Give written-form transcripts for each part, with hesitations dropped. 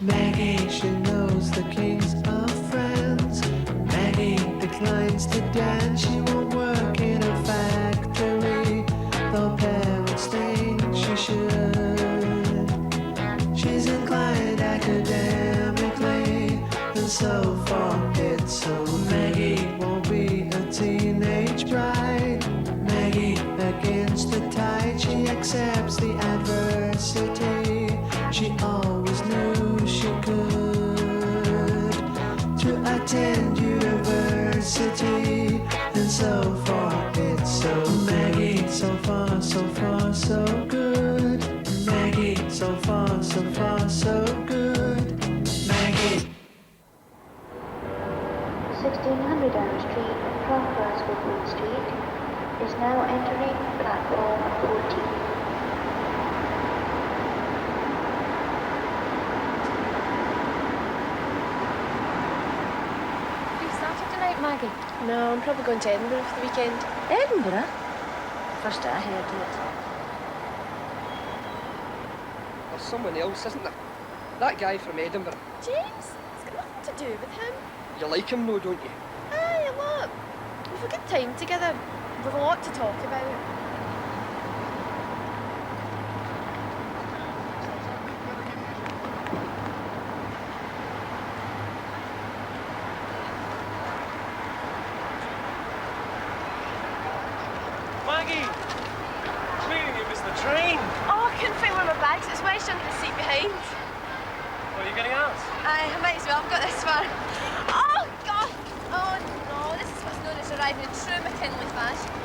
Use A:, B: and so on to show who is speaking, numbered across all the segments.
A: Maggie, she knows the kings are friends. Maggie declines to dance. She won't work in a factory, though parents think she should. She's inclined academically, and so forbid. So Maggie won't be a teenage bride. Maggie against the tide, she accepts the adversity. She always knew she could to attend university, and so forbid. So Maggie, so far, so good. Maggie, so far, so good. Maggie.
B: 1600 Elm Street from Glasgow Main Street is now entering platform 14.
C: Maggie? No, I'm probably going to Edinburgh for the weekend.
D: Edinburgh? First I heard it.
E: There's someone else, isn't there? That guy from Edinburgh.
C: James? It's got nothing to do with him.
E: You like him, though, don't you?
C: Aye, a lot. We've a good time together. We've a lot to talk about.
F: Maggie! Clearly you missed the train.
C: Oh, I couldn't find one of my bags. It's wedged under the seat behind.
F: What are you getting out?
C: Aye, I might as well. I've got this far. Oh, God! Oh, no. This is what's known as arriving in true McKinley fashion.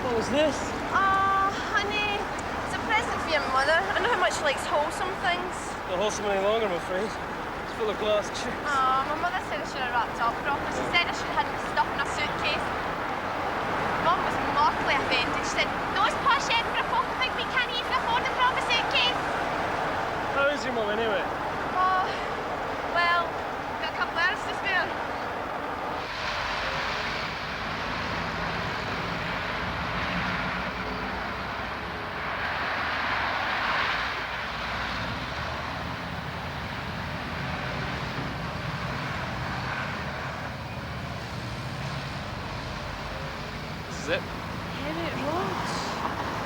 F: What was this?
C: Oh, honey. It's a present for your mother. I know how much she likes wholesome things.
F: Not wholesome any longer, I'm afraid. It's full of glass chips.
C: Oh, my mother said I should have wrapped up properly. She said I should have had my stuff in a suitcase. Mum was mortally offended. She said, those posh Edinburgh folk think we can't even afford a proper suitcase.
F: How is your mum, anyway?
C: Oh, well, got a couple hours to spare.
F: This is it?
C: Harriet Road.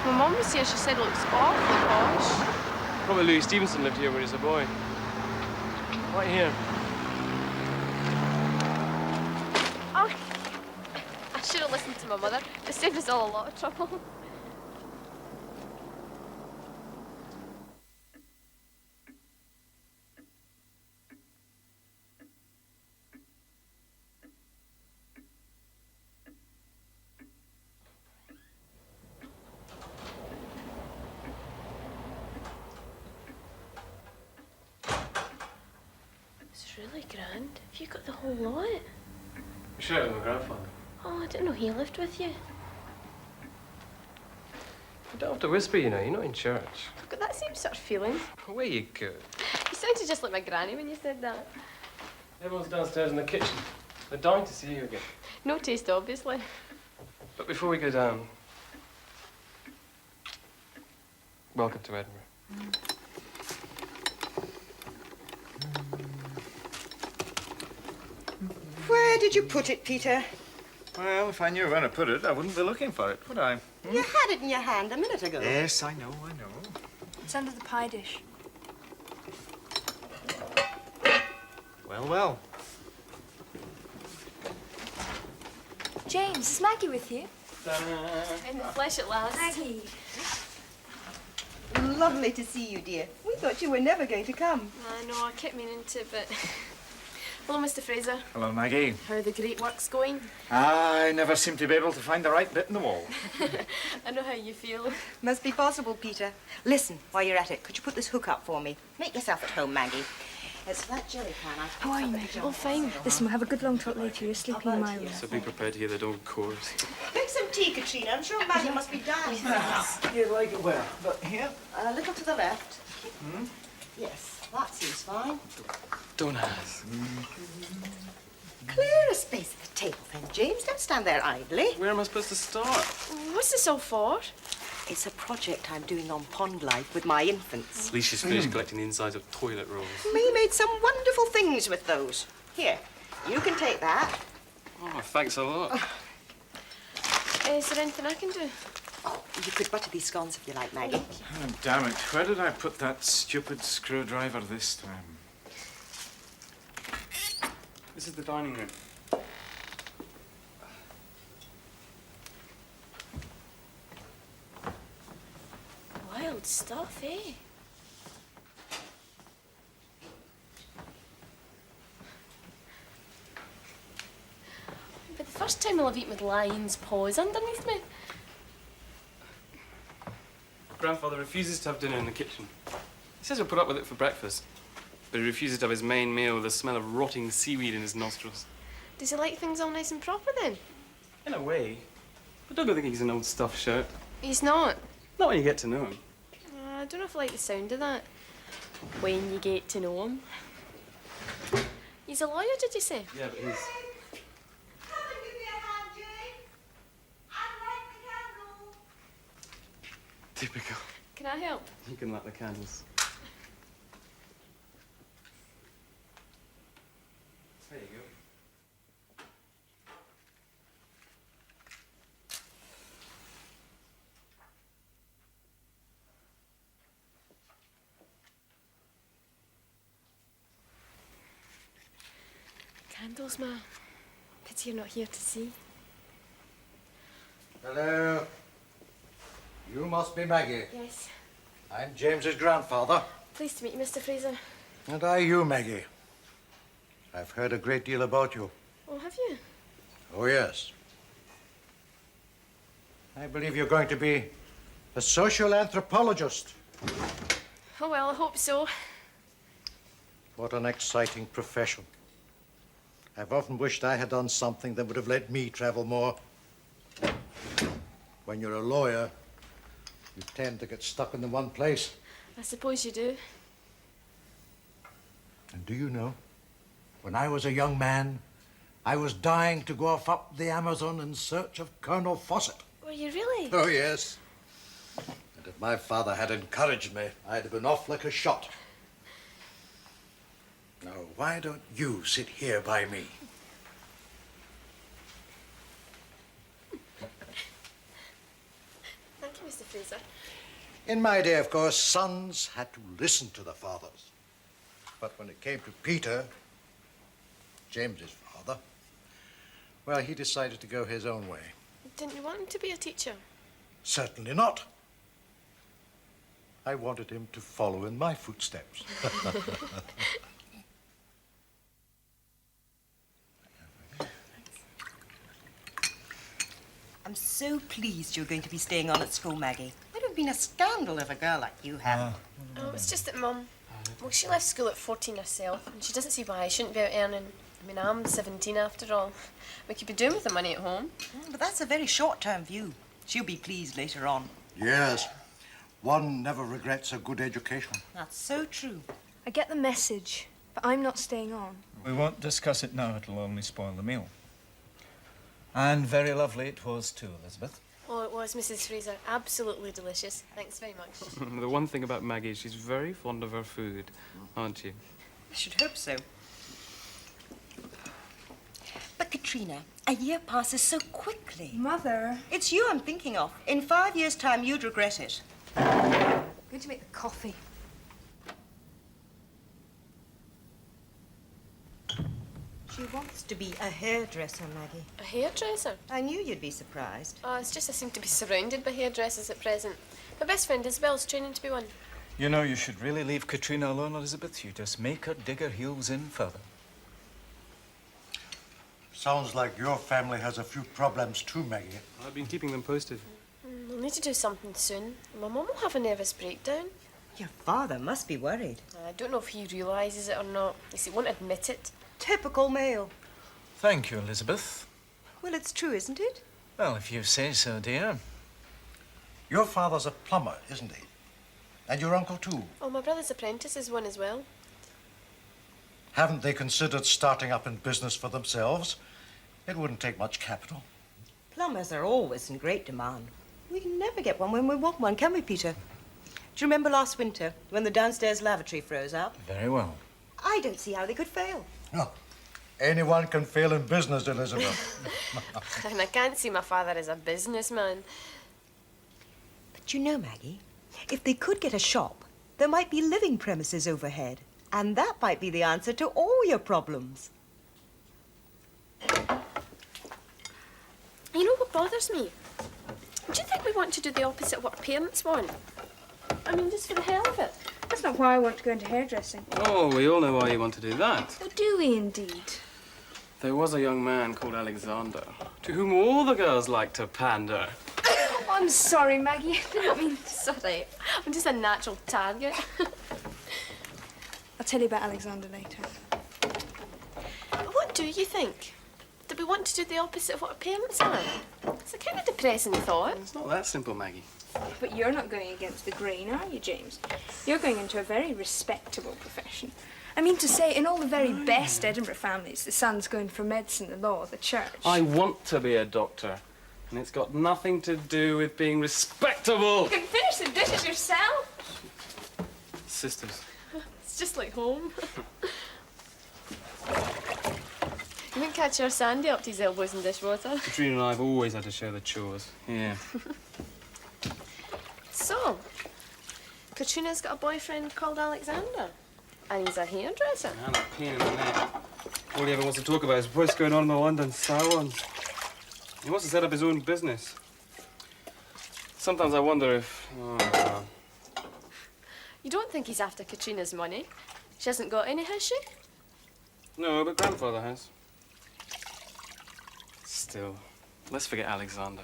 C: My mum was here. She said it looks awfully posh.
F: Probably Louis Stevenson lived here when he was a boy. Right here.
C: Oh, I should have listened to my mother. It saved us all a lot of trouble. It's really grand. Have you got the whole lot?
F: You shared it with my grandfather.
C: Oh, I didn't know he lived with you.
F: You don't have to whisper, you know. You're not in church.
C: I've got that same sort of feeling.
F: Away you go.
C: You sounded just like my granny when you said that.
F: Everyone's downstairs in the kitchen. They're dying to see you again.
C: No taste, obviously.
F: But before we go down, welcome to Edinburgh.
G: Where did you put it, Peter?
H: Well, if I knew where to put it, I wouldn't be looking for it, would I?
G: You had it in your hand a minute ago.
H: Yes, I know.
I: It's under the pie dish.
H: Well.
I: James, is Maggie with you?
C: In the flesh at last.
I: Maggie.
G: Lovely to see you, dear. We thought you were never going to come.
C: I know, I kept meaning to, but... Hello, Mr. Fraser.
H: Hello, Maggie.
C: How are the great works going?
H: I never seem to be able to find the right bit in the wall.
C: I know how you feel.
G: Must be possible, Peter. Listen, while you're at it, could you put this hook up for me? Make yourself at home, Maggie. It's that jelly can I
I: How are you, Maggie?
C: Oh, fine.
I: Listen, we'll have a good long talk later. You're sleeping in my room.
F: So be prepared to hear the old chorus.
G: Make some tea, Katrina. I'm sure Maggie must be dying.
H: You'd like it where? But here?
G: A little to the left. Yes, that seems fine.
F: Don't ask.
G: Clear a space at the table then, James. Don't stand there idly.
F: Where am I supposed to start?
C: What's this all for?
G: It's a project I'm doing on pond life with my infants.
F: At least she's finished collecting the insides of toilet rolls.
G: We made some wonderful things with those. Here, you can take that.
F: Oh, thanks a lot.
C: Is there anything I can do?
G: Oh, you could butter these scones if you like, Maggie.
H: Oh, damn it. Where did I put that stupid screwdriver this time?
F: This is the dining room.
C: Wild stuff, eh? But the first time I'll have eaten with lion's paws underneath me.
F: Grandfather refuses to have dinner in the kitchen. He says he'll put up with it for breakfast, but he refuses to have his main meal with the smell of rotting seaweed in his nostrils.
C: Does he like things all nice and proper then?
F: In a way. I don't think he's an old stuffed shirt.
C: He's not.
F: Not when you get to know him.
C: I don't know if I like the sound of that. When you get to know him. He's a lawyer, did you say?
F: Yeah, but he's...
J: Come and give me a hand, Jane. I'd light the candle.
F: Typical.
C: Can I help?
F: You can light the candles. There you go.
C: Candles, Ma. Pity you're not here to see.
K: Hello. You must be Maggie.
C: Yes.
K: I'm James's grandfather.
C: Pleased to meet you, Mr. Fraser.
K: And I you, Maggie. I've heard a great deal about you.
C: Oh, have you?
K: Oh, yes. I believe you're going to be a social anthropologist.
C: Oh, well, I hope so.
K: What an exciting profession. I've often wished I had done something that would have let me travel more. When you're a lawyer, you tend to get stuck in the one place.
C: I suppose you do.
K: And do you know, when I was a young man, I was dying to go off up the Amazon in search of Colonel Fawcett.
C: Were you really?
K: Oh, yes. And if my father had encouraged me, I'd have been off like a shot. Now, why don't you sit here by me?
C: Thank you, Mr. Fraser.
K: In my day, of course, sons had to listen to the fathers. But when it came to Peter, James's father, well, he decided to go his own way.
C: Didn't you want him to be a teacher?
K: Certainly not. I wanted him to follow in my footsteps.
G: I'm so pleased you're going to be staying on at school, Maggie. It would have been a scandal if a girl like you had.
C: Oh, it's just that Mum, well, she left school at 14 herself, and she doesn't see why I shouldn't be out earning. I mean, I'm 17 after all. We could be doing with the money at home.
G: But that's a very short-term view. She'll be pleased later on.
K: Yes. One never regrets a good education.
G: That's so true.
I: I get the message, but I'm not staying on.
H: We won't discuss it now. It'll only spoil the meal. And very lovely it was too, Elizabeth.
C: Oh, it was, Mrs. Fraser. Absolutely delicious. Thanks very much.
F: The one thing about Maggie is she's very fond of her food, aren't you?
G: I should hope so. But, Katrina, a year passes so quickly.
I: Mother.
G: It's you I'm thinking of. In 5 years' time, you'd regret it.
I: I'm going to make the coffee.
G: She wants to be a hairdresser, Maggie.
C: A hairdresser?
G: I knew you'd be surprised.
C: Oh, it's just I seem to be surrounded by hairdressers at present. My best friend Isabel's training to be one.
H: You know, you should really leave Katrina alone, Elizabeth. You just make her dig her heels in further.
K: Sounds like your family has a few problems too, Maggie.
F: I've been keeping them posted.
C: We'll need to do something soon. My mum will have a nervous breakdown.
G: Your father must be worried.
C: I don't know if he realises it or not. He won't admit it.
G: Typical male.
H: Thank you, Elizabeth.
G: Well, it's true, isn't it?
H: Well, if you say so, dear.
K: Your father's a plumber, isn't he? And your uncle, too.
C: Oh, my brother's apprentice is one as well.
K: Haven't they considered starting up in business for themselves? It wouldn't take much capital.
G: Plumbers are always in great demand. We can never get one when we want one, can we, Peter? Do you remember last winter when the downstairs lavatory froze up?
H: Very well.
G: I don't see how they could fail.
K: Oh, anyone can fail in business, Elizabeth.
C: And I can't see my father as a businessman.
G: But you know, Maggie, if they could get a shop, there might be living premises overhead. And that might be the answer to all your problems.
C: You know what bothers me? Do you think we want to do the opposite of what our parents want? I mean, just for the hell of it.
I: That's not why I want to go into hairdressing.
F: Oh, we all know why you want to do that.
I: Oh, do we indeed?
F: There was a young man called Alexander, to whom all the girls like to pander.
I: Oh, I'm sorry, Maggie. I didn't mean...
C: Sorry, I'm just a natural target.
I: I'll tell you about Alexander later.
C: What do you think? Do we want to do the opposite of what our parents are? It's a kind of depressing thought.
F: It's not that simple, Maggie.
I: But you're not going against the grain, are you, James? You're going into a very respectable profession. I mean to say, in all the very best Edinburgh families, the son's going for medicine, the law, the church.
F: I want to be a doctor, and it's got nothing to do with being respectable.
I: You can finish the dishes yourself.
F: Sisters.
C: It's just like home. You wouldn't catch your Sandy up to his elbows in dishwater.
F: Katrina and I have always had to share the chores. Yeah.
C: So, Katrina's got a boyfriend called Alexander. And he's a hairdresser.
F: I'm a pain in the neck. All he ever wants to talk about is what's going on in the London salon. He wants to set up his own business. Sometimes I wonder if... Oh, well.
C: You don't think he's after Katrina's money? She hasn't got any, has she?
F: No, but grandfather has. Still, let's forget Alexander.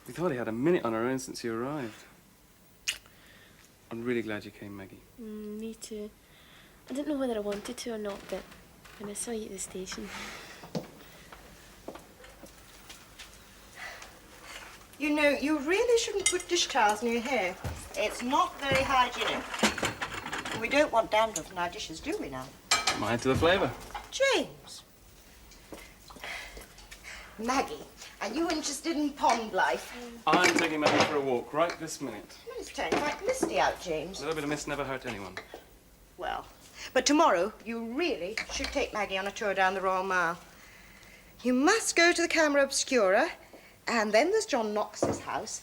F: We thought he had a minute on our own since he arrived. I'm really glad you came, Maggie.
C: Me too. I didn't know whether I wanted to or not, but when I saw you at the station...
G: You know, you really shouldn't put dish towels in your hair. It's not very hygienic. We don't want dandruff in our dishes, do we now?
F: Mind to the flavour.
G: James. Maggie, are you interested in pond life?
F: I'm taking Maggie for a walk right this minute.
G: It's turning quite misty out, James.
F: A little bit of mist never hurt anyone.
G: Well, but tomorrow you really should take Maggie on a tour down the Royal Mile. You must go to the Camera Obscura, and then there's John Knox's house,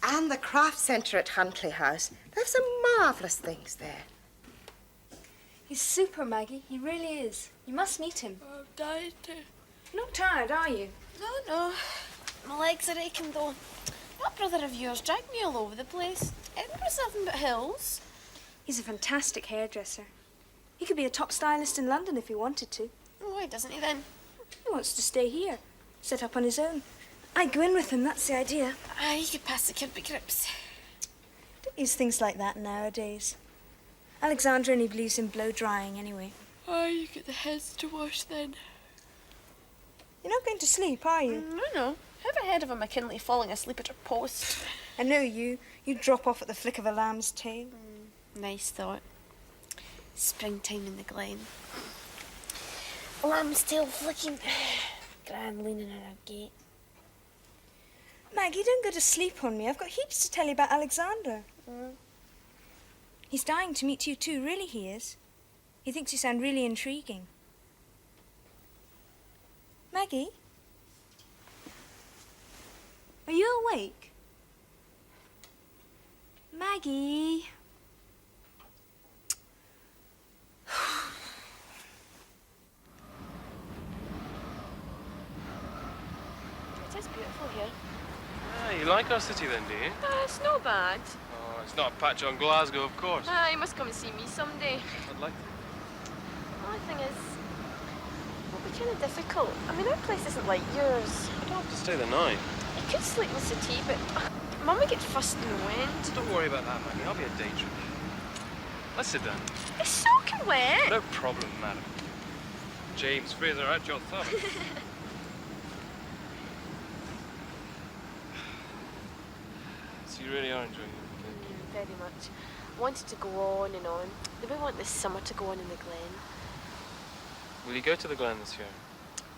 G: and the Craft Centre at Huntley House. There's some marvellous things there.
I: He's super, Maggie. He really is. You must meet him.
C: I'm dying to.
I: You're not tired, are you?
C: No. My legs are aching, though. That brother of yours dragged me all over the place. Edinburgh's nothing but hills.
I: He's a fantastic hairdresser. He could be a top stylist in London if he wanted to.
C: Why doesn't he, then?
I: He wants to stay here, set up on his own. I'd go in with him, that's the idea.
C: You could pass the Kirby grips.
I: Don't use things like that nowadays. Alexander only believes in blow-drying anyway.
C: You get the heads to wash, then.
I: You're not going to sleep, are you?
C: No. Ever heard of a McKinley falling asleep at her post?
I: I know you. You drop off at the flick of a lamb's tail.
C: Nice thought. Springtime in the glen. Lamb's tail flicking. Gran leaning on her gate.
I: Maggie, don't go to sleep on me. I've got heaps to tell you about Alexander. He's dying to meet you too, really he is. He thinks you sound really intriguing. Maggie? Are you awake? Maggie?
C: It is beautiful here.
F: You like our city then, do you?
C: It's not bad.
F: Oh, it's not a patch on Glasgow, of course.
C: You must come and see me someday.
F: I'd like to.
C: The only thing is, it'll be kind of difficult. I mean, our place isn't like yours.
F: I don't have to stay the night.
C: You could sleep in the city, but Mum would get fussed in the wind.
F: Don't worry about that, Maggie. I'll be a day trip. Let's sit down.
C: It's soaking wet.
F: No problem, madam. James Fraser at your thumb. So you really are enjoying it?
C: Very much. I wanted to go on and on. Maybe I want this summer to go on in the Glen.
F: Will you go to the Glen this year?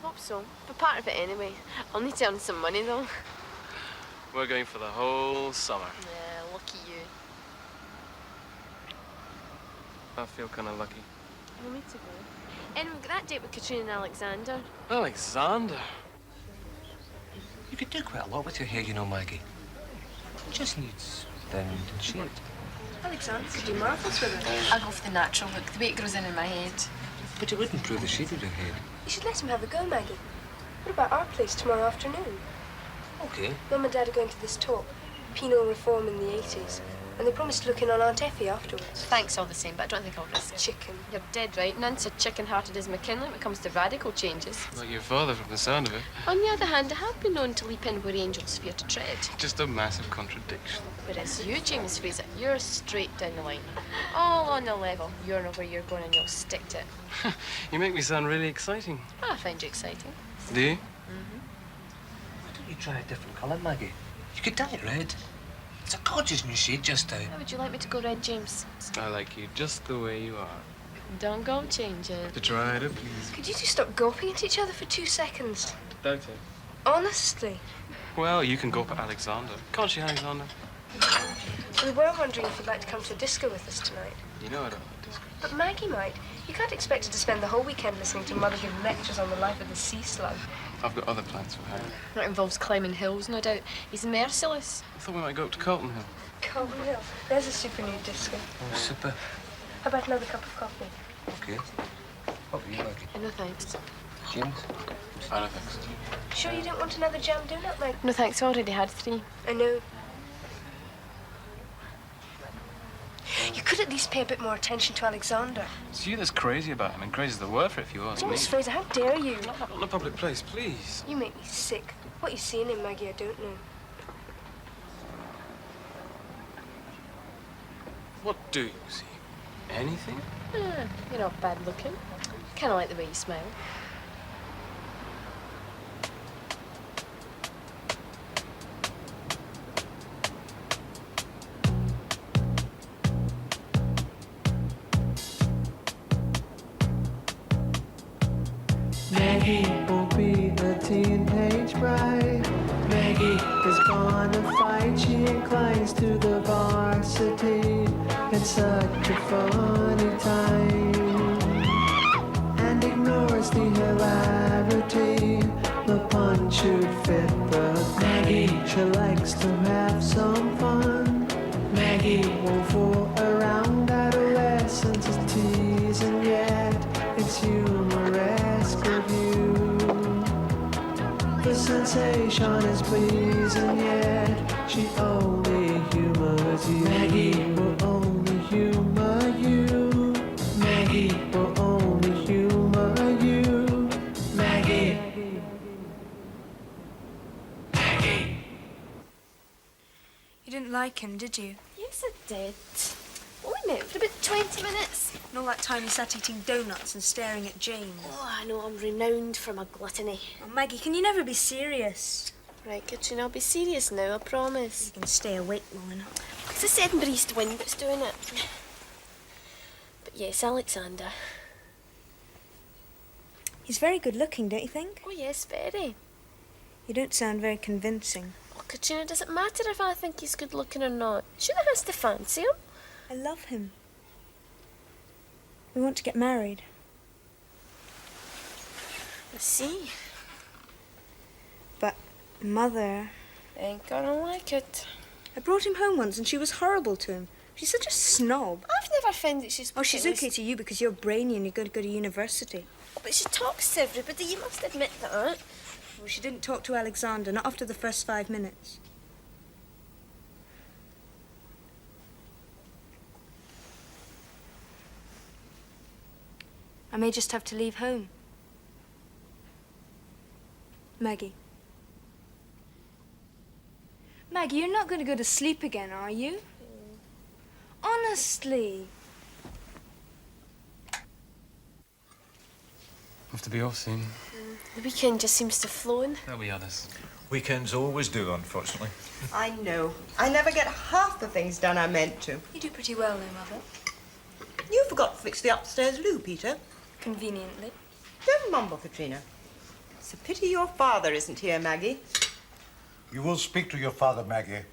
C: Hope so. But part of it anyway. I'll need to earn some money though.
F: We're going for the whole summer.
C: Yeah, lucky you.
F: I feel kind of lucky.
C: We'll need to go. And we've got that date with Katrina and Alexander.
F: Alexander?
E: You could do quite a lot with your hair, you know, Maggie. It just needs thin and shaped.
I: Alexander could do marvellous with it.
C: I'll go for the natural look, the way it grows in my head.
E: But it would improve the shape of your head.
I: You should let him have a go, Maggie. What about our place tomorrow afternoon?
E: Okay.
I: Mum and Dad are going to this talk, penal reform in the 80s. And they promised to look in on Aunt Effie afterwards.
C: Thanks all the same, but I don't think I'll risk
I: chicken.
C: You're dead right. None's so chicken-hearted as McKinley when it comes to radical changes.
F: Like your father from the sound of it.
C: On the other hand, I have been known to leap in where angels fear to tread.
F: Just a massive contradiction.
C: Whereas you, James Fraser, you're straight down the line. All on the level. You know where you're going and you'll stick to it.
F: You make me sound really exciting.
C: I find you exciting.
F: Do you?
E: Why don't you try a different colour, Maggie? You could dye it red. It's a gorgeous new shade just now.
C: How would you like me to go red, James?
F: I like you just the way you are.
C: Don't go changing.
F: To try to please.
I: Could you two stop gawping at each other for 2 seconds?
F: Doubt it.
I: Honestly.
F: Well, you can go for Alexander. Can't you, Alexander?
I: We were wondering if you'd like to come to a disco with us tonight.
F: You know I don't like disco.
I: But Maggie might. You can't expect her to spend the whole weekend listening to Mother give lectures on the life of the sea slug.
F: I've got other plans for her.
C: That involves climbing hills, no doubt. He's merciless.
F: I thought we might go up to Carlton Hill.
I: Carlton Hill. There's a super new disco.
E: Oh, super.
I: How about another cup of coffee?
E: Okay. What were you, Maggie?
C: No thanks.
E: James?
F: I don't think so.
I: Sure you don't want another jam donut, Meg?
C: No thanks, I already had 3.
I: I know. You could at least pay a bit more attention to Alexander.
F: It's you that's crazy about him, and crazy's the word for it if you ask me.
I: James Fraser, how dare you?
F: Not in a public place, please.
I: You make me sick. What you see in him, Maggie, I don't know.
F: What do you see? Anything?
C: You're not bad looking. Kind of like the way you smile.
A: Maggie won't be a teenage bride. Maggie is gonna fight. She inclines to the varsity. It's such a funny time, and ignores the hilarity. The pun should fit, but Maggie, she likes to have some fun. Maggie won't fool around. Adolescence is teasing, yet it's humorous of you. The sensation is pleasing, yet she only humors you. Maggie will only humor you. Maggie will only humor you. Maggie. Maggie.
I: You didn't like him, did you?
C: Yes, I did. We met for about 20 minutes.
I: And all that time you sat eating donuts and staring at James.
C: Oh, I know, I'm renowned for my gluttony.
I: Oh, Maggie, can you never be serious?
C: Right, Katrina, I'll be serious now, I promise.
I: You can stay awake long enough.
C: It's this Edinburgh East wind that's doing it. But yes, Alexander.
I: He's very good looking, don't you think?
C: Oh, yes, very.
I: You don't sound very convincing.
C: Oh, Katrina, does it matter if I think he's good looking or not? Shouldn't I have to fancy him?
I: I love him. We want to get married.
C: I see.
I: But Mother...
C: Ain't gonna like it.
I: I brought him home once and she was horrible to him. She's such a snob.
C: I've never found that she's...
I: Oh, she's okay to you because you're brainy and you're going to go to university.
C: Oh, but she talks to everybody, you must admit that.
I: Well, she didn't talk to Alexander, not after the first 5 minutes. I may just have to leave home. Maggie. Maggie, you're not going to go to sleep again, are you? Honestly.
F: Have to be off soon.
C: The weekend just seems to have flown.
F: There'll be others.
H: Weekends always do, unfortunately.
G: I know. I never get half the things done I meant to.
I: You do pretty well now, Mother.
G: You forgot to fix the upstairs loo, Peter.
I: Conveniently.
G: Don't mumble, Katrina. It's a pity your father isn't here, Maggie.
K: You will speak to your father, Maggie,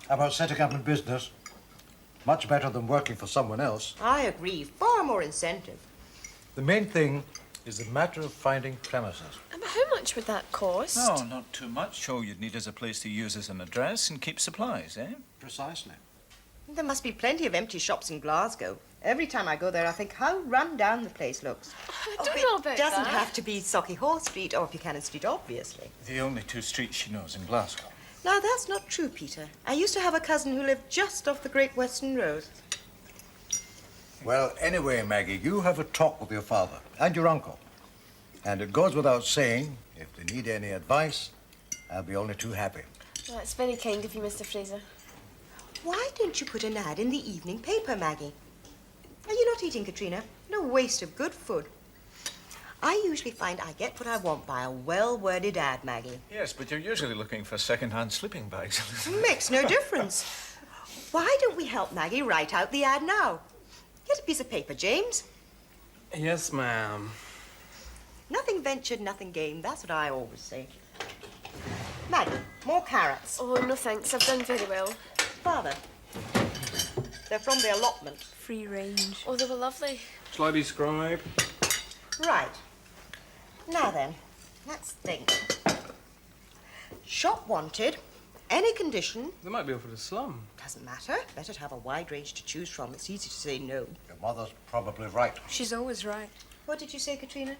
K: about setting up in business. Much better than working for someone else.
G: I agree. Far more incentive.
K: The main thing is the matter of finding premises.
C: But how much would that cost?
H: No, not too much. All you'd need is a place to use as an address and keep supplies, eh?
K: Precisely.
G: There must be plenty of empty shops in Glasgow. Every time I go there, I think how run down the place looks.
C: I don't know about
G: It doesn't
C: that.
G: have to be Sauchiehall Street or Buchanan Street, obviously.
H: The only two streets she knows in Glasgow.
G: Now, that's not true, Peter. I used to have a cousin who lived just off the Great Western Road.
K: Well, anyway, Maggie, you have a talk with your father and your uncle. And it goes without saying, if they need any advice, I'll be only too happy.
C: That's very kind of you, Mr. Fraser.
G: Why don't you put an ad in the evening paper, Maggie? Are you not eating, Katrina? No waste of good food. I usually find I get what I want by a well-worded ad, Maggie.
H: Yes, but you're usually looking for second-hand sleeping bags.
G: Makes no difference. Why don't we help Maggie write out the ad now? Get a piece of paper, James.
F: Yes, ma'am.
G: Nothing ventured, nothing gained. That's what I always say. Maggie, more carrots.
C: Oh, no thanks. I've done very well.
G: Father, they're from the allotment.
I: Free range.
C: Oh, they were lovely.
F: Shall I be scribe?
G: Right. Now then, let's think. Shop wanted, any condition.
F: They might be offered a slum.
G: Doesn't matter. Better to have a wide range to choose from. It's easy to say no.
K: Your mother's probably right.
I: She's always right.
G: What did you say, Katrina?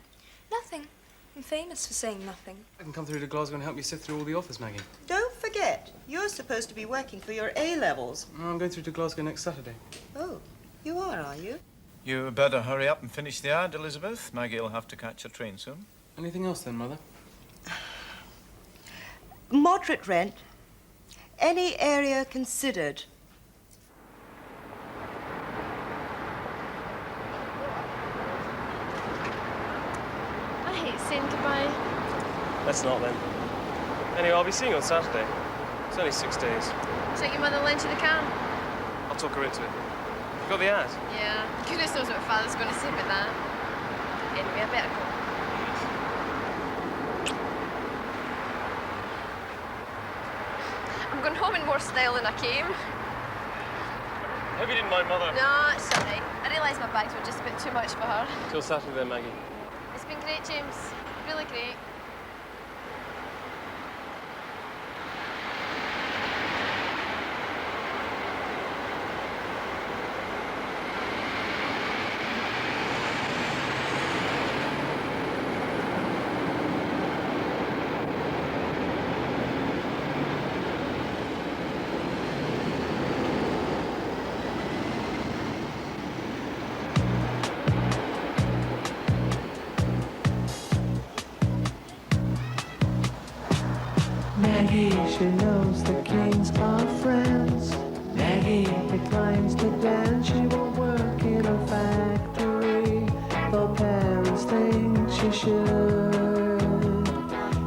I: Nothing. I'm famous for saying nothing.
F: I can come through to Glasgow and help you sift through all the offers, Maggie.
G: Don't forget, you're supposed to be working for your A-levels.
F: I'm going through to Glasgow next Saturday.
G: Oh, you are you?
H: You better hurry up and finish the ad, Elizabeth. Maggie will have to catch a train soon.
F: Anything else then, Mother?
G: Moderate rent. Any area considered.
C: I hate saying goodbye.
F: Let's not then. Anyway, I'll be seeing you on Saturday. It's only 6 days.
C: Take your mother lend you the can.
F: I'll talk her into it. You got the ad?
C: Yeah. Goodness knows what Father's going to say about that. Anyway, I better go. I'm going home in more style than I came.
F: Hope you didn't mind, Mother.
C: No, it's all right. I realised my bags were just a bit too much for her.
F: Till Saturday then, Maggie.
C: It's been great, James. Really great.
A: Maggie, she knows the kings are friends. Maggie declines to dance, she won't work in a factory. Though parents think she should.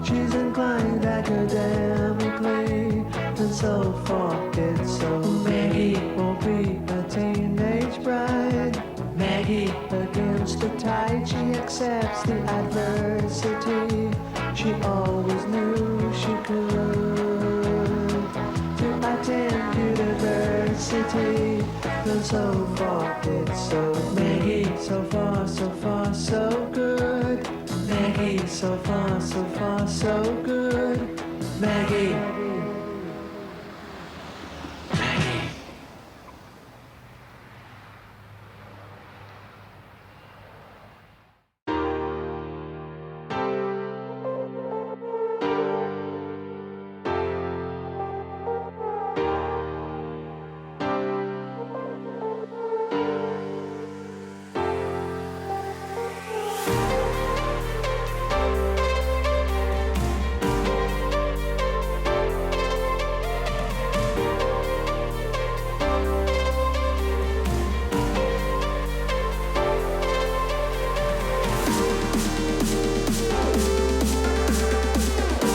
A: She's inclined academically, and so forth it's so. Maggie won't be a teenage bride. Maggie against the tide, she accepts the adversity. She always knew she could to attend university, and so forth it's so. Maggie, so far, so good. Maggie, so far, so good. Maggie.